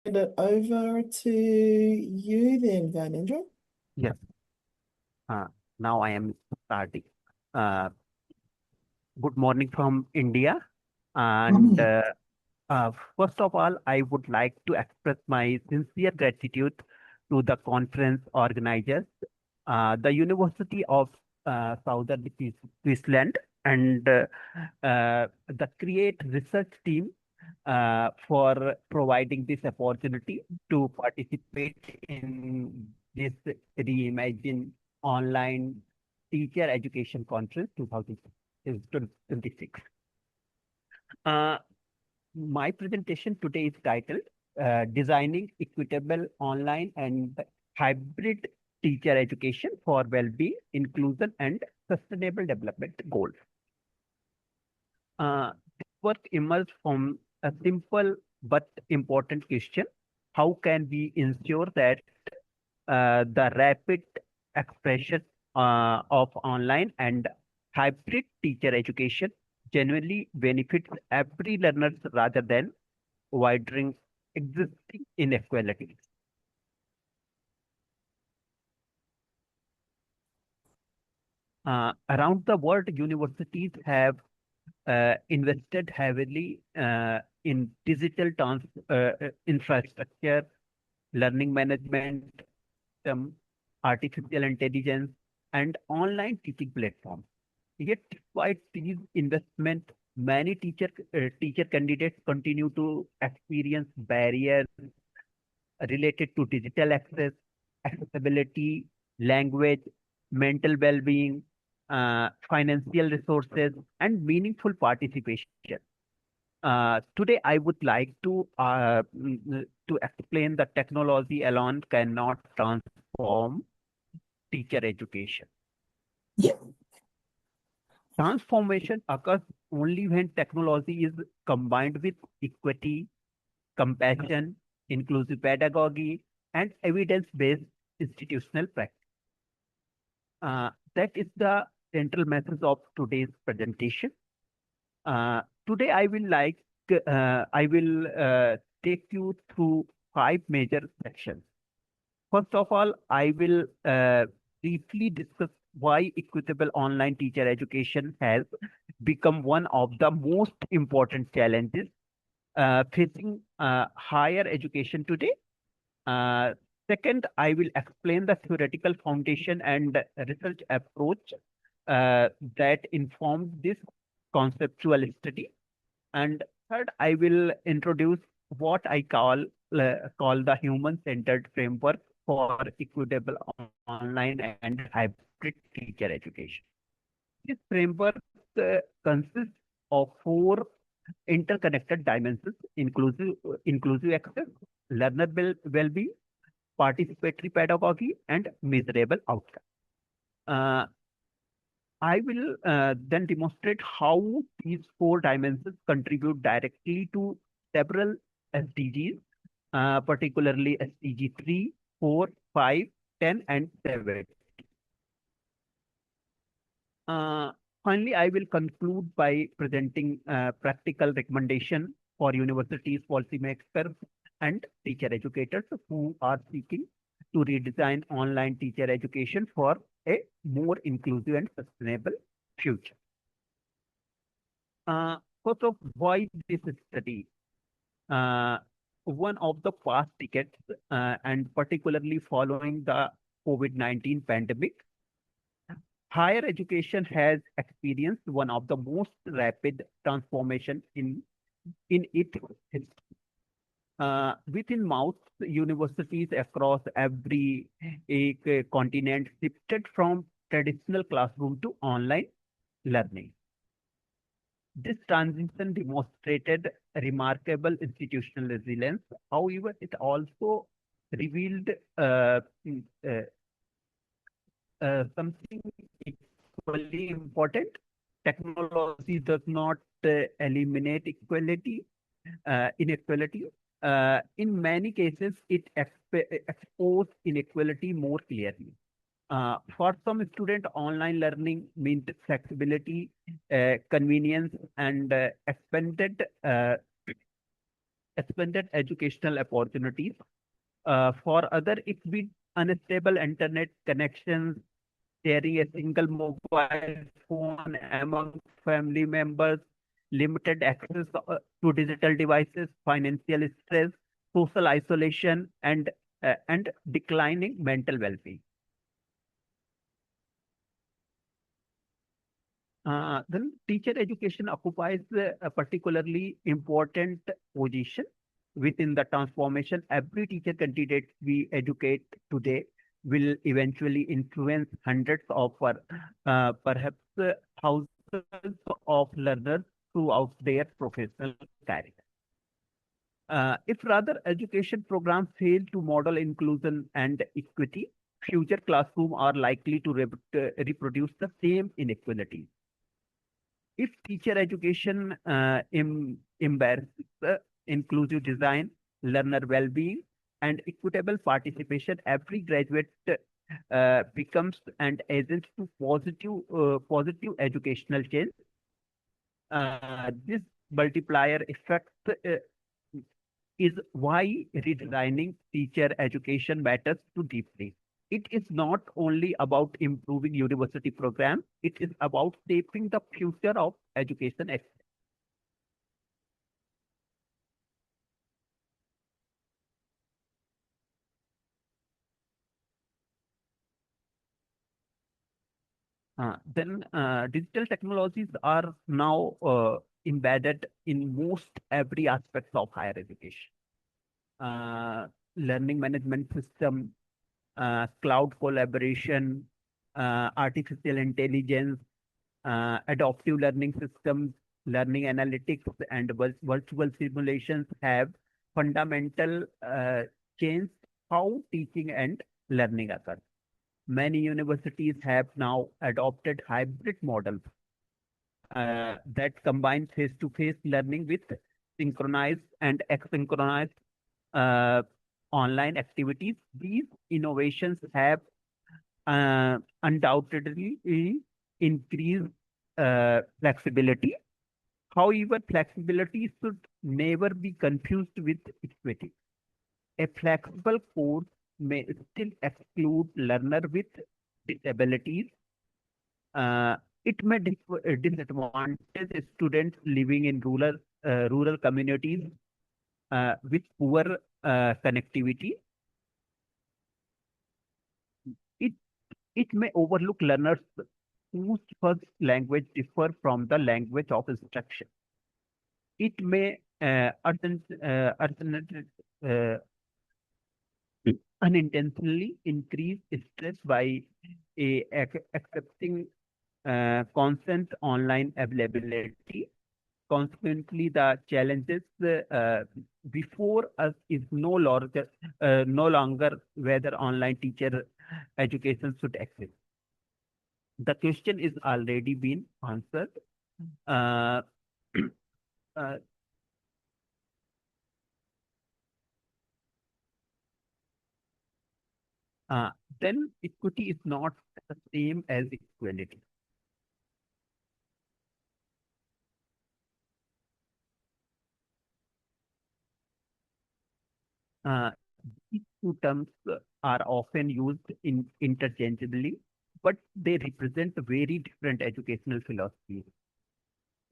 hand it over to you then, Gyanendra. Yes, now I am starting. Uh, Good morning from India. And Mm. first of all, I would like to express my sincere gratitude to the conference organizers, the University of Southern Queensland, and the Create Research team for providing this opportunity to participate in this Reimagine Online Teacher Education Conference 2026. Uh, my presentation today is titled Designing Equitable Online and Hybrid Teacher Education for Wellbeing, Inclusion, and Sustainable Development Goals. This work emerged from a simple but important question: how can we ensure that the rapid expression of online and hybrid teacher education genuinely benefits every learner rather than widening existing inequalities? Around the world, universities have invested heavily in digital infrastructure, learning management, artificial intelligence, and online teaching platforms. Yet, despite these investments, many teacher candidates continue to experience barriers related to digital access, accessibility, language, mental well-being, financial resources, and meaningful participation. Today, I would like to explain that technology alone cannot transform teacher education. Yeah. Transformation occurs only when technology is combined with equity, compassion, inclusive pedagogy, and evidence-based institutional practice. That is the central message of today's presentation. Today, I will take you through five major sections. First of all, I will briefly discuss why equitable online teacher education has become one of the most important challenges facing higher education today. Uh, Second, I will explain the theoretical foundation and research approach that informs this conceptual study. And third, I will introduce what I call the human-centered framework for equitable online and hybrid teacher education. This framework consists of four interconnected dimensions: inclusive access, learner well-being, participatory pedagogy, and measurable outcome. Uh, I will then demonstrate how these four dimensions contribute directly to several SDGs, particularly SDG 3, 4, 5, 10, and 7. Uh, Finally, I will conclude by presenting practical recommendation for universities, policymakers, and teacher educators who are seeking to redesign online teacher education for a more inclusive and sustainable future. First of why this study? Uh, One of the past decades, and particularly following the COVID-19 pandemic, higher education has experienced one of the most rapid transformation in its history. Within months, universities across every continent shifted from traditional classroom to online learning. This transition demonstrated remarkable institutional resilience. However, it also revealed uh, something equally important. Technology does not eliminate inequality. In many cases, it exposes inequality more clearly. For some student, online learning means flexibility, convenience, and expanded expanded educational opportunities. For other, it be unstable internet connections, sharing a single mobile phone among family members, limited access to digital devices, financial stress, social isolation, and declining mental well-being. Then teacher education occupies a particularly important position within the transformation. Every teacher candidate we educate today will eventually influence hundreds of perhaps thousands of learners throughout their professional career. If rather education programs fail to model inclusion and equity, future classrooms are likely to reproduce the same inequalities. If teacher education embraces inclusive design, learner well-being, and equitable participation, every graduate becomes an agent to positive educational change. This multiplier effect is why redesigning teacher education matters so deeply. It is not only about improving university programs, it is about shaping the future of education. Then digital technologies are now embedded in most every aspect of higher education. Uh, Learning management system, cloud collaboration, artificial intelligence, adaptive learning systems, learning analytics, and virtual simulations have fundamental changed how teaching and learning occurs. Many universities have now adopted hybrid models that combine face-to-face learning with synchronized and asynchronized uh, online activities. These innovations have undoubtedly increased flexibility. However, flexibility should never be confused with equity. A flexible course may still exclude learner with disabilities. Uh, it may disadvantage students living in rural communities with poor connectivity. It it may overlook learners whose first language differ from the language of instruction. It may uh, unintentionally increase stress by accepting constant online availability. Consequently, the challenges before us is no longer whether online teacher education should exist. The question is already been answered. Uh, uh, uh, then equity is not the same as equality. Uh, these two terms are often used interchangeably, but they represent very different educational philosophies.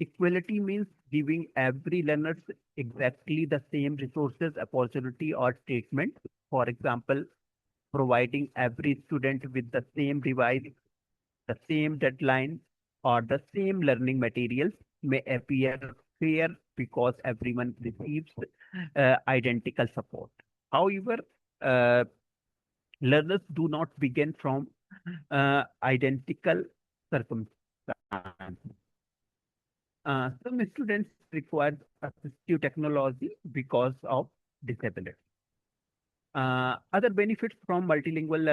Equality means giving every learner exactly the same resources, opportunity, or treatment. For example, providing every student with the same device, the same deadline, or the same learning materials may appear fair because everyone receives identical support. However, uh, learners do not begin from identical circumstances. Some students require assistive technology because of disability. Other benefits from multilingual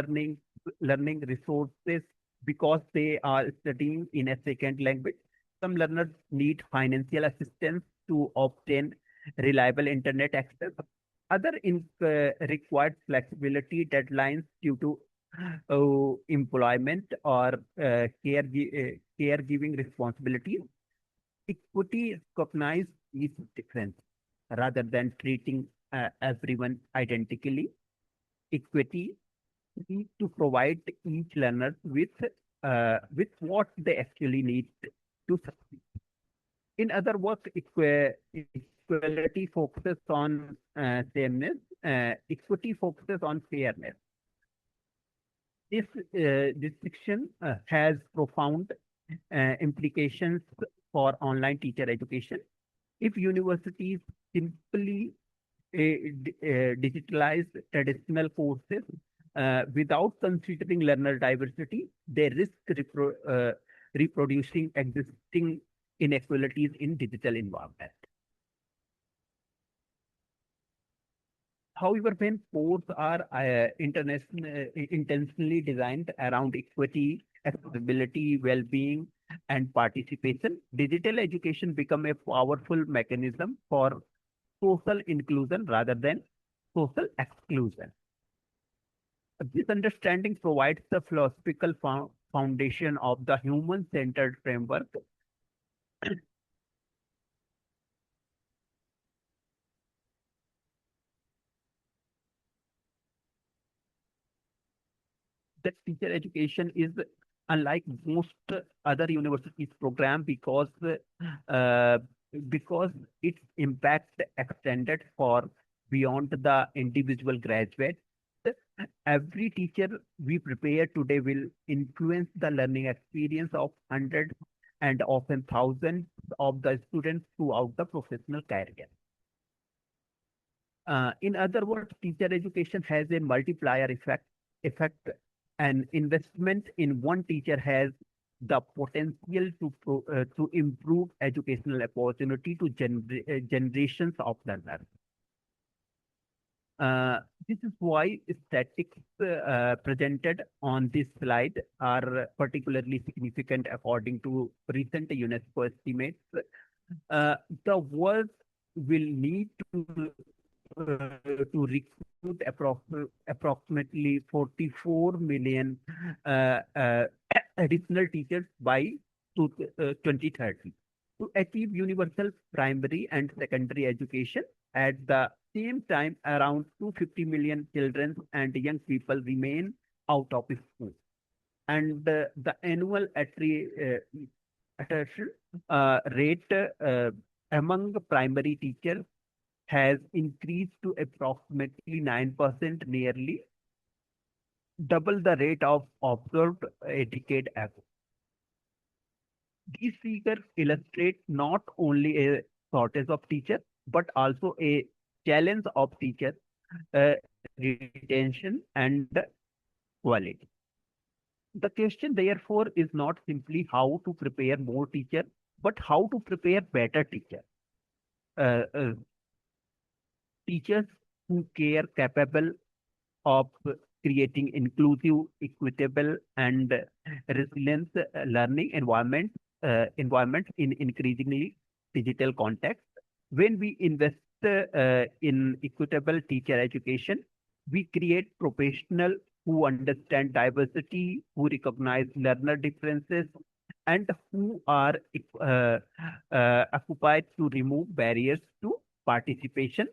learning resources because they are studying in a second language. Some learners need financial assistance to obtain reliable internet access. Other required flexibility deadlines due to employment or caregiving responsibilities. Equity recognizes these differences. rather than treating everyone identically. Equity need to provide each learner with what they actually need to succeed. In other words, equality focuses on sameness, equity focuses on fairness. This distinction has profound implications for online teacher education. If universities simply digitalize traditional courses without considering learner diversity, they risk reproducing existing inequalities in digital environment. However, when courses are intentionally designed around equity, accessibility, well-being, and participation, digital education become a powerful mechanism for social inclusion rather than social exclusion. This understanding provides the philosophical foundation of the human-centered framework that teacher education is unlike most other universities program uh, because its impact extended for beyond the individual graduate. Every teacher we prepare today will influence the learning experience of hundreds and often thousands of the students throughout the professional career. In other words, teacher education has a multiplier effect. An investment in one teacher has the potential to improve educational opportunity to generations of learners. This is why statistics presented on this slide are particularly significant according to recent UNESCO estimates. Uh, the world will need to recruit approximately 44 million uh, uh, additional teachers by 2030 to achieve universal primary and secondary education. At the same time, around 250 million children and young people remain out of school. And the annual attrition rate among primary teachers has increased to approximately 9%, nearly double the rate of observed a decade ago. These figures illustrate not only a shortage of teachers, but also a challenge of teacher retention and quality. The question, therefore, is not simply how to prepare more teachers, but how to prepare better teachers. Uh, uh, Teachers who care, capable of creating inclusive, equitable, and resilient learning environments in increasingly digital context. When we invest in equitable teacher education, we create professionals who understand diversity, who recognize learner differences, and who are occupied to remove barriers to participation.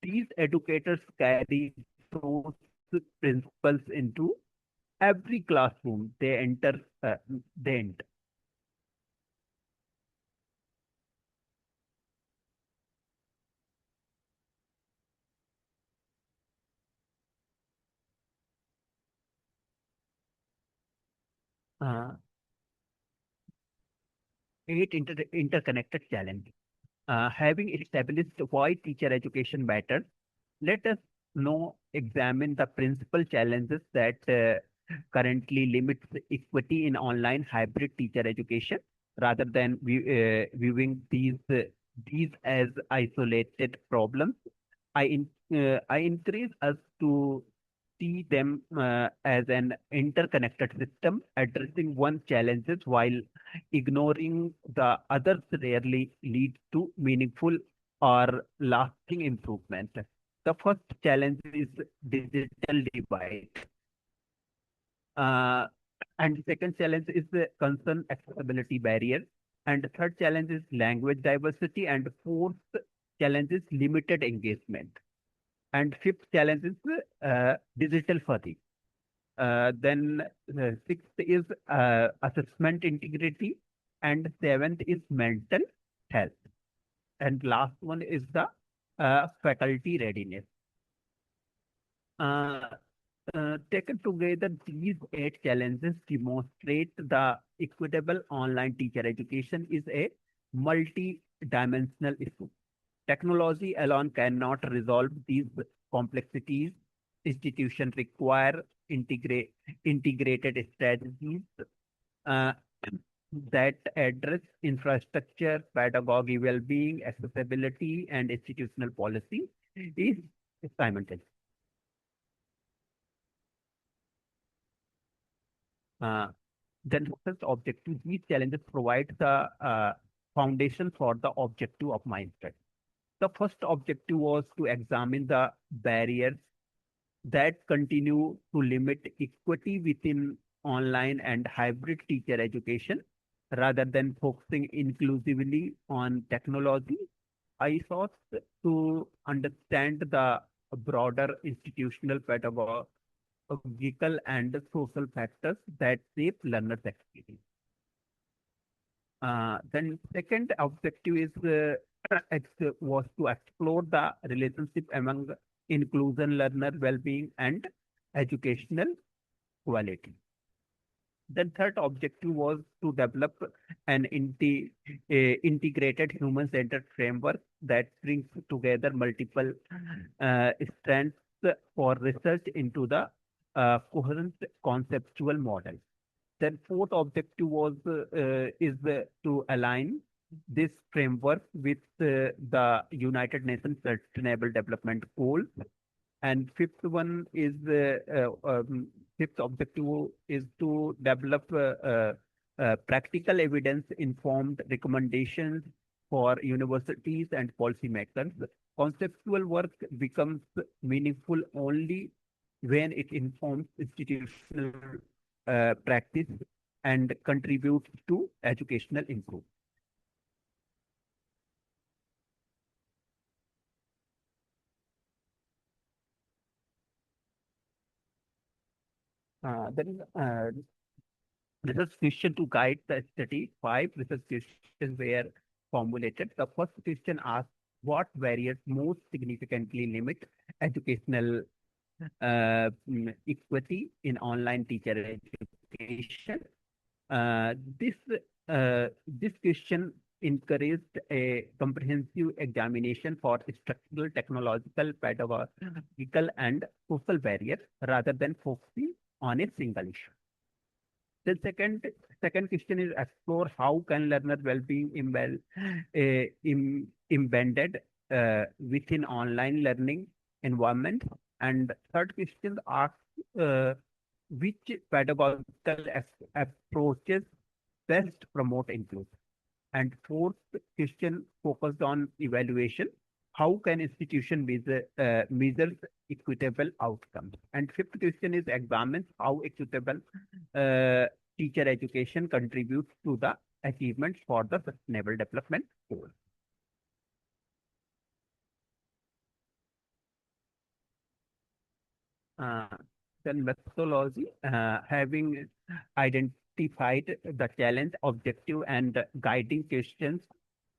These educators carry those principles into every classroom they enter. They enter. Uh, Interconnected challenges. Having established why teacher education matters, let us now examine the principal challenges that currently limits equity in online hybrid teacher education, rather than viewing these as isolated problems. I encourage us to see them as an interconnected system. Addressing one challenges while ignoring the others rarely leads to meaningful or lasting improvement. The first challenge is digital divide. Uh, and the second challenge is the concern accessibility barrier. And the third challenge is language diversity. And fourth challenge is limited engagement. And fifth challenge is digital fatigue. Then sixth is assessment integrity, and seventh is mental health. And last one is the faculty readiness. Uh, Taken together, these eight challenges demonstrate the equitable online teacher education is a multi-dimensional issue. Technology alone cannot resolve these complexities. Institutions require integrated strategies uh, that address infrastructure, pedagogy, well-being, accessibility, and institutional policy is simultaneous. Uh, then first objective, these challenges provide the foundation for the objective of my study. The first objective was to examine the barriers that continue to limit equity within online and hybrid teacher education rather than focusing inclusively on technology. I sought to understand the broader institutional pedagogical and social factors that shape learners' experience. Then second objective is was to explore the relationship among inclusion, learner well-being, and educational quality. Then third objective was to develop an integrated human-centered framework that brings together multiple strengths for research into the coherent conceptual model. Then fourth objective was is to align this framework with the United Nations Sustainable Development Goals. And fifth objective is to develop practical evidence informed recommendations for universities and policymakers. Conceptual work becomes meaningful only when it informs institutional practice and contributes to educational improvement. Then research question to guide the study. Five research questions were formulated. The first question asked what barriers most significantly limit educational equity in online teacher education. Uh, this this question encouraged a comprehensive examination for structural, technological, pedagogical, and social barriers rather than focusing on a single issue. The second question is explore how can learner well-being embedded within online learning environment. And third question asks which pedagogical approaches best promote inclusion. And fourth question focused on evaluation. How can institution measure equitable outcomes? And fifth question is examines how equitable uh, teacher education contributes to the achievements for the sustainable development goals. Uh, then methodology, having identified the challenge, objective, and guiding questions,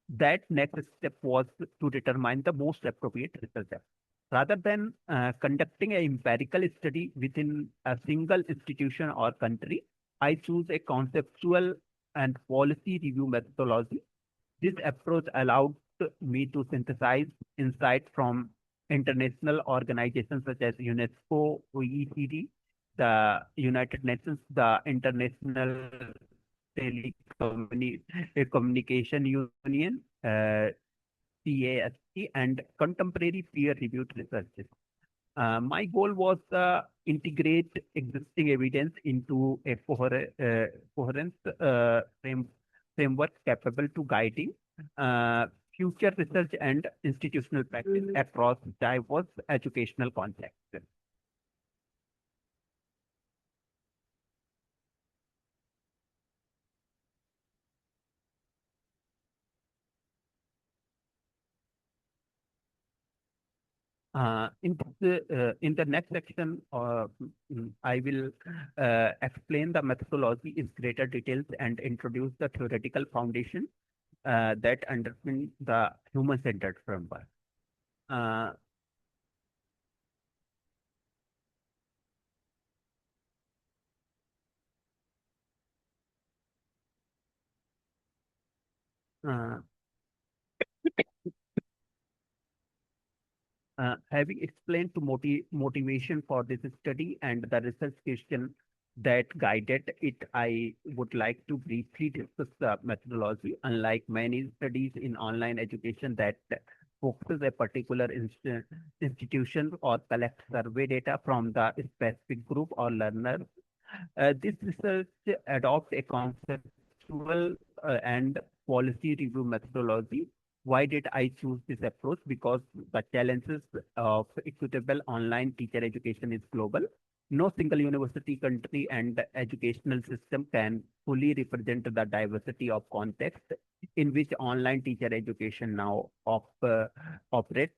that next step was to determine the most appropriate research step. Rather than conducting an empirical study within a single institution or country, I choose a conceptual and policy review methodology. This approach allowed me to synthesize insight from international organizations such as UNESCO, OECD, the United Nations, the International Telecommunication Union, CAST, and contemporary peer-reviewed researches. My goal was integrate existing evidence into a coherent framework capable to guiding uh, future research and institutional practice across diverse educational contexts. In the next section, I will explain the methodology in greater details and introduce the theoretical foundation that underpin the human-centered framework. Uh, uh, Having explained to motivation for this study and the research question that guided it, I would like to briefly discuss the methodology. Unlike many studies in online education that focuses a particular institution or collect survey data from the specific group or learner, this research adopts a conceptual and policy review methodology. Why did I choose this approach? Because the challenges of equitable online teacher education is global. No single university, country, and educational system can fully represent the diversity of context in which online teacher education now operates.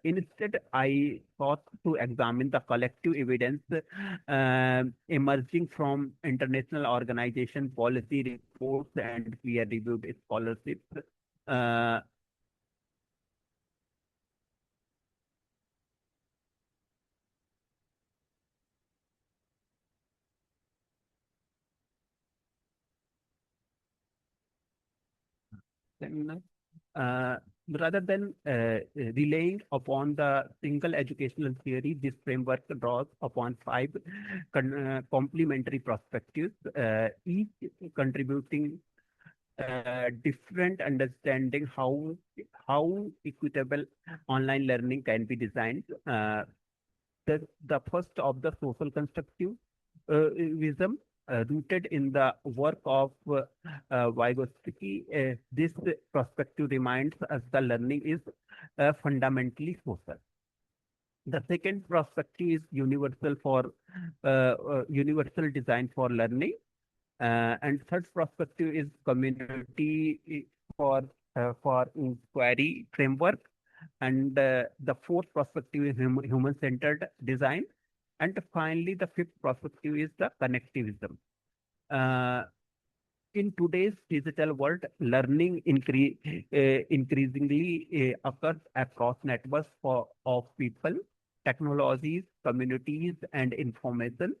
Instead, I sought to examine the collective evidence emerging from international organization policy reports and peer-reviewed scholarships. Uh, then, uh, Rather than relying upon the single educational theory, this framework draws upon five complementary perspectives, each contributing different understanding how equitable online learning can be designed. The first of the social constructive wisdom rooted in the work of Vygotsky. This perspective reminds us the learning is fundamentally social. The second perspective is universal design for learning, and third perspective is community for inquiry framework, and the fourth perspective is human-centered design, and finally the fifth perspective is the connectivism. Uh, in today's digital world, learning increasingly occurs across networks of people, technologies, communities, and information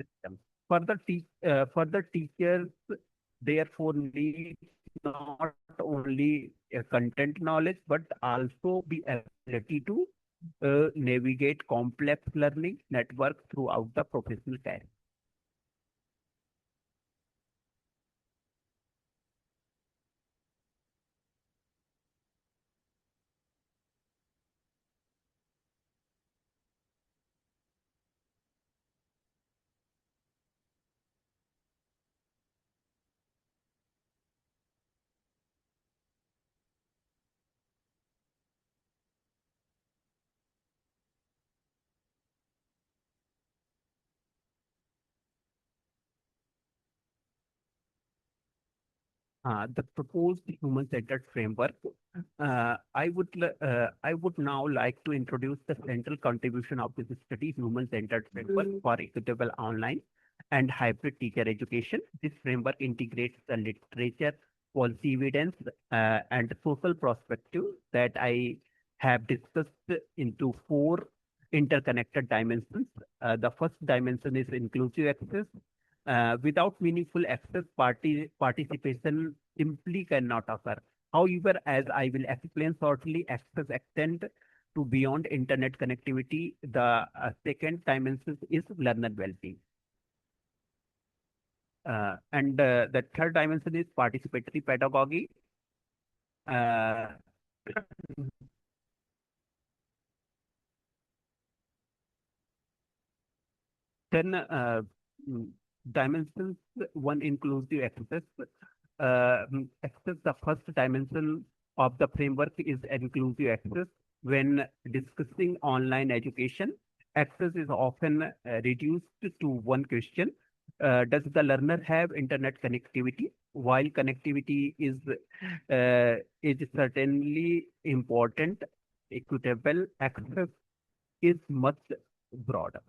systems. Further teachers therefore need not only a content knowledge but also the ability to navigate complex learning networks throughout the professional career. The proposed human-centered framework. I would now like to introduce the central contribution of this study, human-centered framework for equitable online and hybrid teacher education. This framework integrates the literature, policy evidence, and social perspective that I have discussed into four interconnected dimensions. The first dimension is inclusive access. Without meaningful access, participation simply cannot occur. However, as I will explain shortly, access extend to beyond internet connectivity. The second dimension is learner well-being. And the third dimension is participatory pedagogy. Uh, then mm, dimensions, one inclusive access. Access, the first dimension of the framework is inclusive access. When discussing online education, access is often reduced to one question. Does the learner have internet connectivity? While connectivity is certainly important, equitable access is much broader.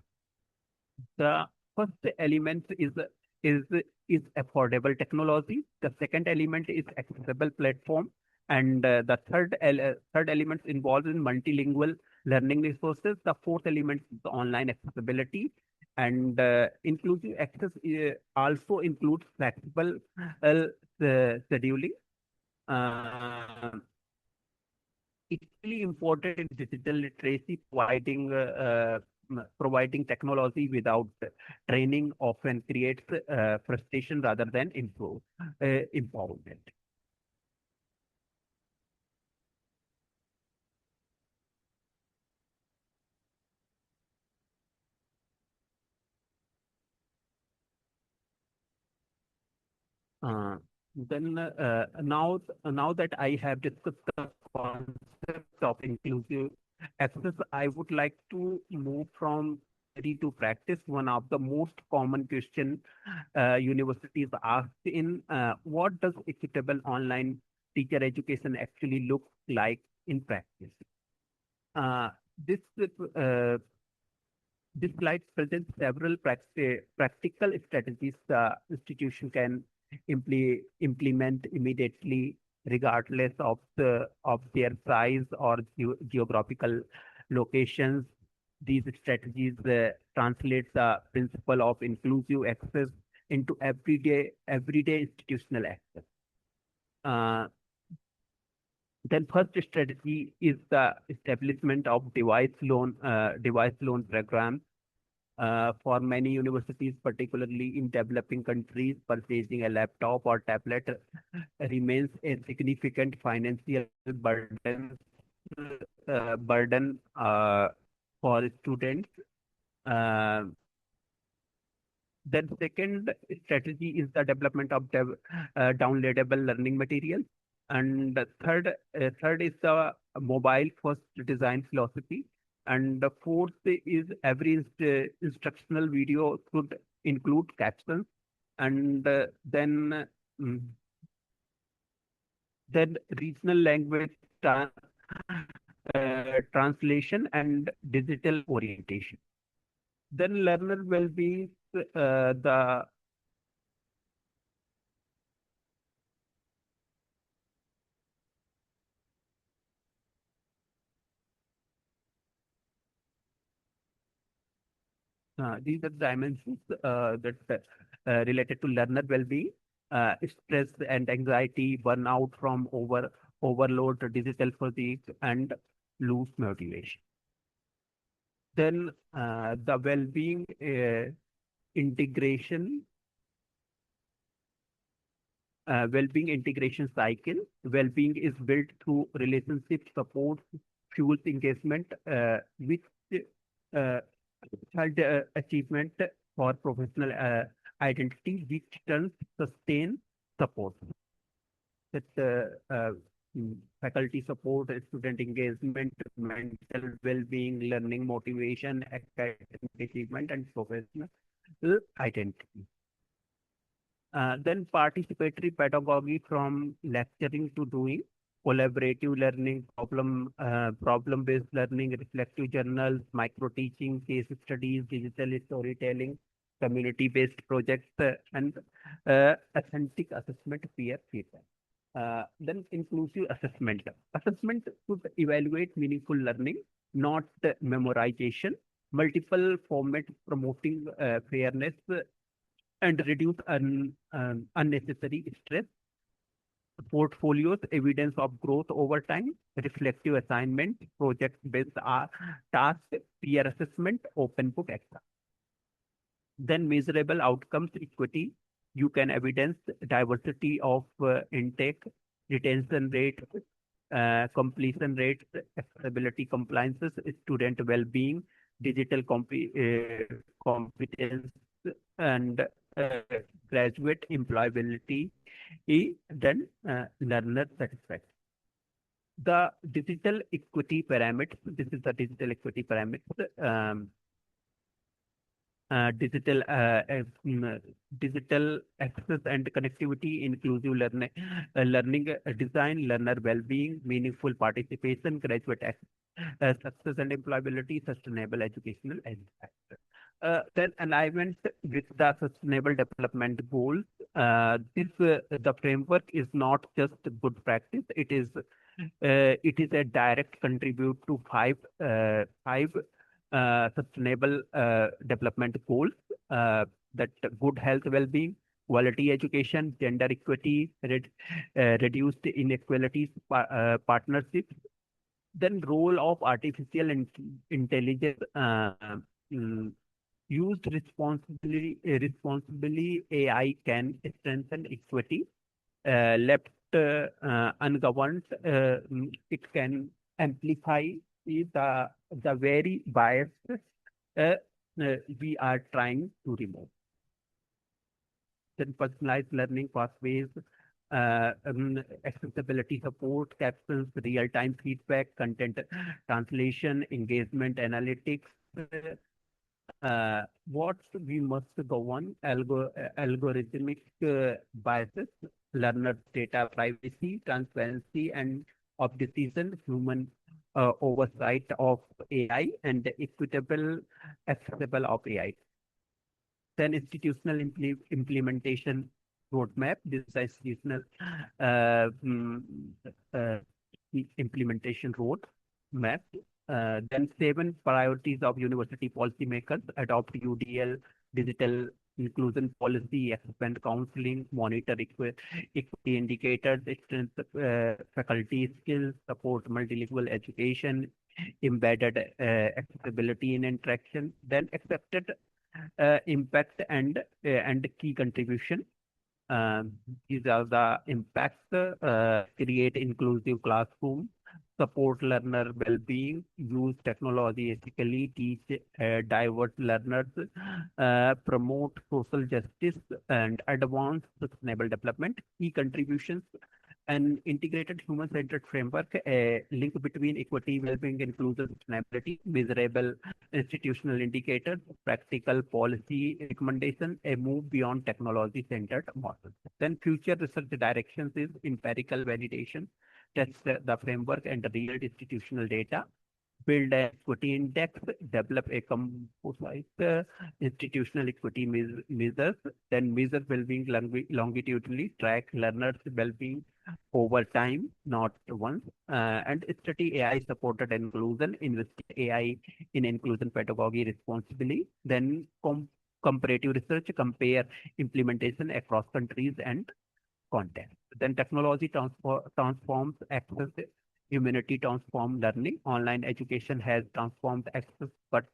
The first element is is affordable technology. The second element is accessible platform, and the third element involves in multilingual learning resources. The fourth element is the online accessibility, and inclusive access also includes flexible scheduling. Uh, Equally important in digital literacy, providing technology without training often creates frustration rather than empowerment. Uh, now that I have discussed the concept of inclusive access, I would like to move from theory to practice. One of the most common question universities asked in what does equitable online teacher education actually look like in practice? Uh, this uh, this slide presents several practical strategies the institution can implement immediately, regardless of their size or geographical locations. These strategies translate the principle of inclusive access into everyday institutional access. Uh, then first strategy is the establishment of device loan programs. For many universities, particularly in developing countries, purchasing a laptop or tablet remains a significant financial burden for students. Uh, then second strategy is the development of downloadable learning materials. And the third is the mobile first design philosophy. And the fourth is every instructional video should include captions. And mm, then regional language translation and digital orientation. Then learner well-being, the these are the dimensions that related to learner well-being, stress and anxiety, burnout from overload, digital fatigue, and loose motivation. Then the integration, well-being integration cycle. Well-being is built through relationship support, fuels engagement, with uh, child achievement for professional identity, which turns sustain support. That faculty support, student engagement, mental well-being, learning motivation, academic achievement, and professional identity. Then participatory pedagogy from lecturing to doing, collaborative learning, problem-based learning, reflective journals, micro-teaching, case studies, digital storytelling, community-based projects, and authentic assessment, peer feedback. Then inclusive assessment. Assessment should evaluate meaningful learning, not memorization. Multiple format promoting fairness and reduce unnecessary stress. Portfolios, evidence of growth over time, reflective assignment, project-based task, peer assessment, open book exam. Then measurable outcomes, equity. You can evidence diversity of intake, retention rate, completion rates, accessibility compliances, student well-being, digital competence, and uh, graduate employability, then learner satisfaction. The digital equity pyramid. This is the digital equity pyramid. digital access and connectivity, inclusive learning design, learner well-being, meaningful participation, graduate success and employability, sustainable educational impact. Then alignment with the sustainable development goals. The framework is not just good practice. It is a direct contribute to five sustainable development goals, that good health, well-being, quality education, gender equity, reduced inequalities, partnerships. Then role of artificial intelligence, mm, used responsibly, AI can strengthen equity. Left ungoverned, it can amplify the very bias uh, we are trying to remove. Then personalized learning pathways, accessibility support, captions, real-time feedback, content translation, engagement analytics. What we must govern algorithmic biases, learner data privacy, transparency, and of decision, human oversight of AI, and equitable, accessible of AI. Then institutional implementation roadmap. This is institutional uh, mm, uh, implementation roadmap. Then 7 priorities of university policymakers: adopt UDL, digital inclusion policy, expand counseling, monitor equity indicators, extend faculty skills, support multilingual education, embedded accessibility in interaction. Then accepted impact and key contribution. These are the impacts: create inclusive classroom, support learner well-being, use technology ethically, teach diverse learners, promote social justice, and advance sustainable development. Key contributions: an integrated human-centered framework, a link between equity, well-being, inclusion, sustainability, measurable institutional indicators, practical policy recommendation, a move beyond technology-centered models. Then future research directions is empirical validation, test the framework and the real institutional data, build an equity index, develop a composite institutional equity measures, then measure well-being longitudinally, track learners' well-being over time, not once, and study AI-supported inclusion, investigate AI in inclusion pedagogy responsibly, then comparative research, compare implementation across countries and content. Then technology transforms access, humanity transform learning. Online education has transformed access, but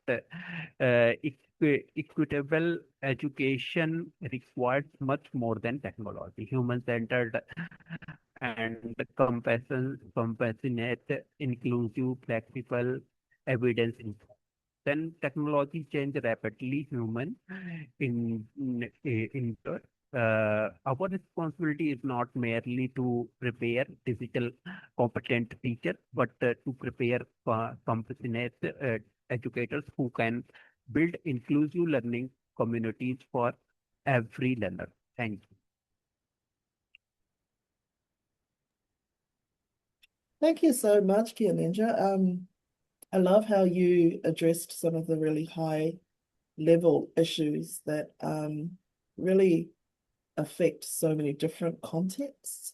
equitable education requires much more than technology. Human-centered and compassionate, inclusive, flexible, evidence-informed. Then technology change rapidly. Human in our responsibility is not merely to prepare digital competent teachers, but to prepare compassionate educators who can build inclusive learning communities for every learner. Thank you. Thank you so much, Gyanendra. I love how you addressed some of the really high level issues that really affect so many different contexts.